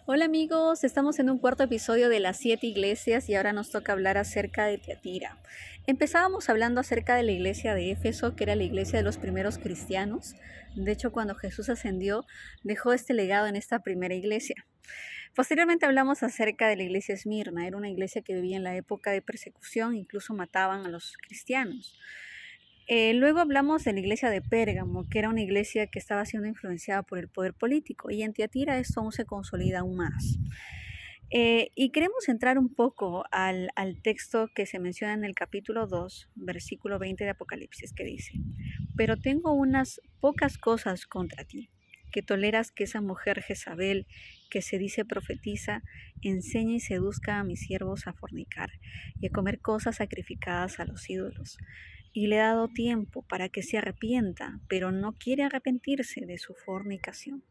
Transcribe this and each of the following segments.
Hola amigos, estamos en un cuarto episodio de las 7 iglesias y ahora nos toca hablar acerca de Tiatira. Empezábamos hablando acerca de la iglesia de Éfeso, que era la iglesia de los primeros cristianos. De hecho, cuando Jesús ascendió, dejó este legado en esta primera iglesia. Posteriormente hablamos acerca de la iglesia Esmirna. Era una iglesia que vivía en la época de persecución, incluso mataban a los cristianos. Luego hablamos de la iglesia de Pérgamo, que era una iglesia que estaba siendo influenciada por el poder político, y en Tiatira esto aún se consolida aún más. Y queremos entrar un poco al texto que se menciona en el capítulo 2, versículo 20 de Apocalipsis, que dice: Pero tengo unas pocas cosas contra ti, que toleras que esa mujer Jezabel, que se dice profetiza, enseñe y seduzca a mis siervos a fornicar y a comer cosas sacrificadas a los ídolos. Y le he dado tiempo para que se arrepienta, pero no quiere arrepentirse de su fornicación.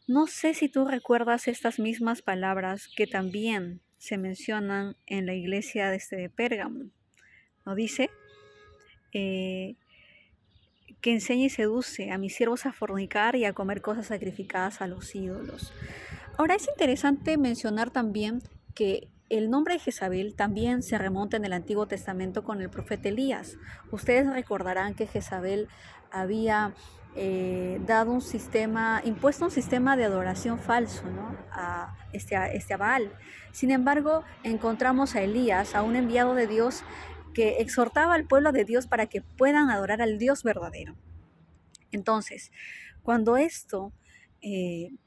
No sé si tú recuerdas estas mismas palabras que también se mencionan en la iglesia de Pérgamo. ¿No dice? Eh, que enseña y seduce a mis siervos a fornicar y a comer cosas sacrificadas a los ídolos. Ahora es interesante mencionar también que el nombre de Jezabel también se remonta en el Antiguo Testamento con el profeta Elías. Ustedes recordarán que Jezabel había impuesto un sistema de adoración falso, ¿no? a Baal. Sin embargo, encontramos a Elías, a un enviado de Dios, que exhortaba al pueblo de Dios para que puedan adorar al Dios verdadero. Entonces, cuando esto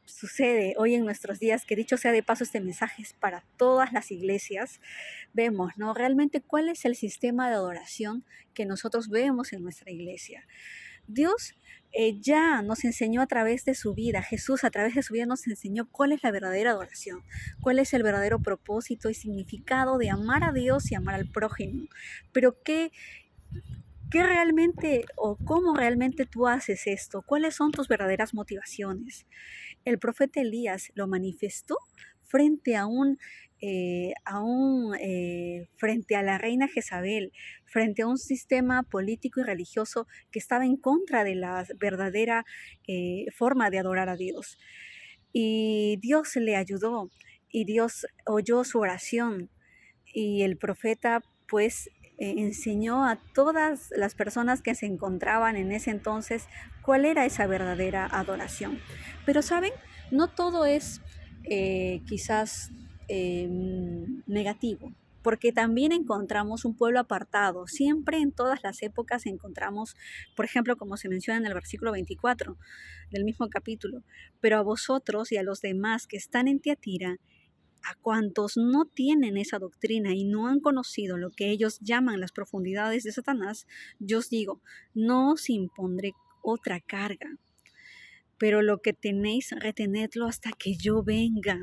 sucede hoy en nuestros días, que dicho sea de paso, este mensaje es para todas las iglesias, vemos, ¿no? Realmente cuál es el sistema de adoración que nosotros vemos en nuestra iglesia. Dios ya nos enseñó a través de su vida, Jesús a través de su vida nos enseñó cuál es la verdadera adoración, cuál es el verdadero propósito y significado de amar a Dios y amar al prójimo. Pero ¿qué realmente o cómo realmente tú haces esto? ¿Cuáles son tus verdaderas motivaciones? El profeta Elías lo manifestó frente frente a la reina Jezabel, frente a un sistema político y religioso que estaba en contra de la verdadera forma de adorar a Dios. Y Dios le ayudó y Dios oyó su oración y el profeta pues enseñó a todas las personas que se encontraban en ese entonces cuál era esa verdadera adoración. Pero saben, no todo es quizás negativo, porque también encontramos un pueblo apartado. Siempre en todas las épocas encontramos, por ejemplo, como se menciona en el versículo 24 del mismo capítulo: pero a vosotros y a los demás que están en Tiatira, a cuantos no tienen esa doctrina y no han conocido lo que ellos llaman las profundidades de Satanás, yo os digo, no os impondré otra carga, pero lo que tenéis, retenedlo hasta que yo venga.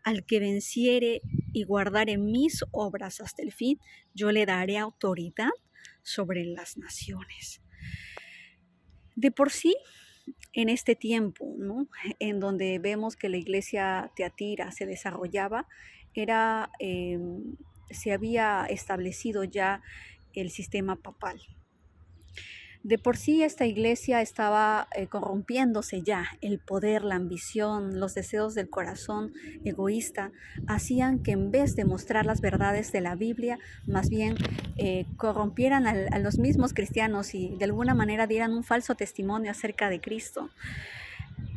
Al que venciere y guardare mis obras hasta el fin, yo le daré autoridad sobre las naciones. De por sí, en este tiempo, ¿no? En donde vemos que la iglesia teatira se desarrollaba, se había establecido ya el sistema papal. De por sí esta iglesia estaba corrompiéndose ya. El poder, la ambición, los deseos del corazón egoísta hacían que, en vez de mostrar las verdades de la Biblia, más bien corrompieran a los mismos cristianos y de alguna manera dieran un falso testimonio acerca de Cristo.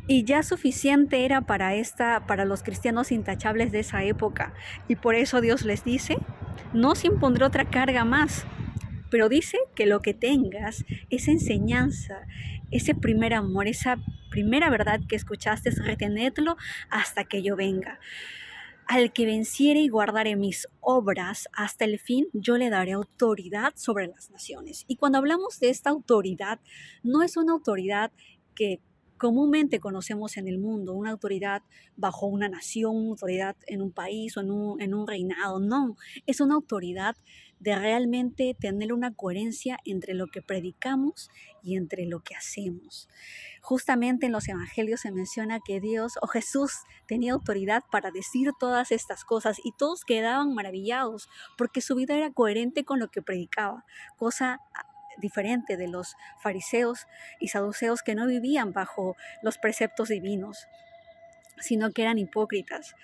Y ya suficiente era para los cristianos intachables de esa época. Y por eso Dios les dice: no os impondré otra carga más. Pero dice que lo que tengas, esa enseñanza, ese primer amor, esa primera verdad que escuchaste, retenedlo hasta que yo venga. Al que venciere y guardare mis obras hasta el fin, yo le daré autoridad sobre las naciones. Y cuando hablamos de esta autoridad, no es una autoridad que comúnmente conocemos en el mundo, una autoridad bajo una nación, una autoridad en un país o en un reinado. No, es una autoridad de realmente tener una coherencia entre lo que predicamos y entre lo que hacemos. Justamente en los evangelios se menciona que Dios o Jesús tenía autoridad para decir todas estas cosas y todos quedaban maravillados porque su vida era coherente con lo que predicaba, cosa diferente de los fariseos y saduceos que no vivían bajo los preceptos divinos. sino que eran hipócritas.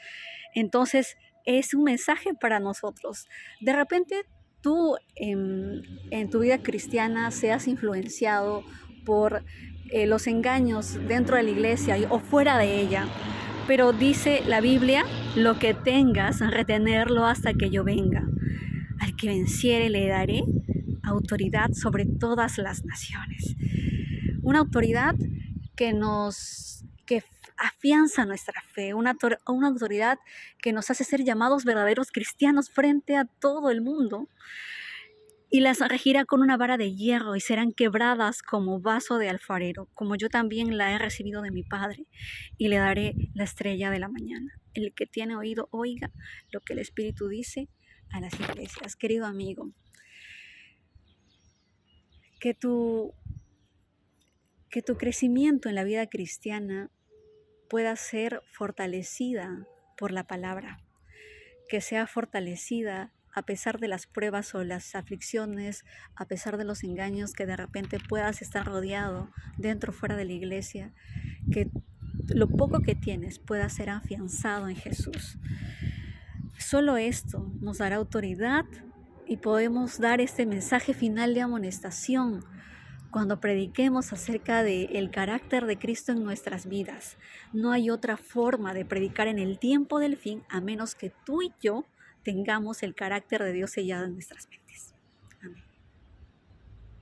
Entonces, es un mensaje para nosotros. De repente, tú en tu vida cristiana seas influenciado por los engaños dentro de la iglesia o fuera de ella. Pero dice la Biblia, lo que tengas, retenerlo hasta que yo venga. Al que venciere le daré autoridad sobre todas las naciones. Una autoridad que afianza nuestra fe, una autoridad que nos hace ser llamados verdaderos cristianos frente a todo el mundo, y las regirá con una vara de hierro y serán quebradas como vaso de alfarero, como yo también la he recibido de mi Padre, y le daré la estrella de la mañana. El que tiene oído, oiga lo que el Espíritu dice a las iglesias. Querido amigo, que tu crecimiento en la vida cristiana pueda ser fortalecida por la palabra, que sea fortalecida a pesar de las pruebas o las aflicciones, a pesar de los engaños, que de repente puedas estar rodeado dentro o fuera de la iglesia, que lo poco que tienes pueda ser afianzado en Jesús. Solo esto nos dará autoridad y podemos dar este mensaje final de amonestación cuando prediquemos acerca del carácter de Cristo en nuestras vidas. No hay otra forma de predicar en el tiempo del fin a menos que tú y yo tengamos el carácter de Dios sellado en nuestras mentes.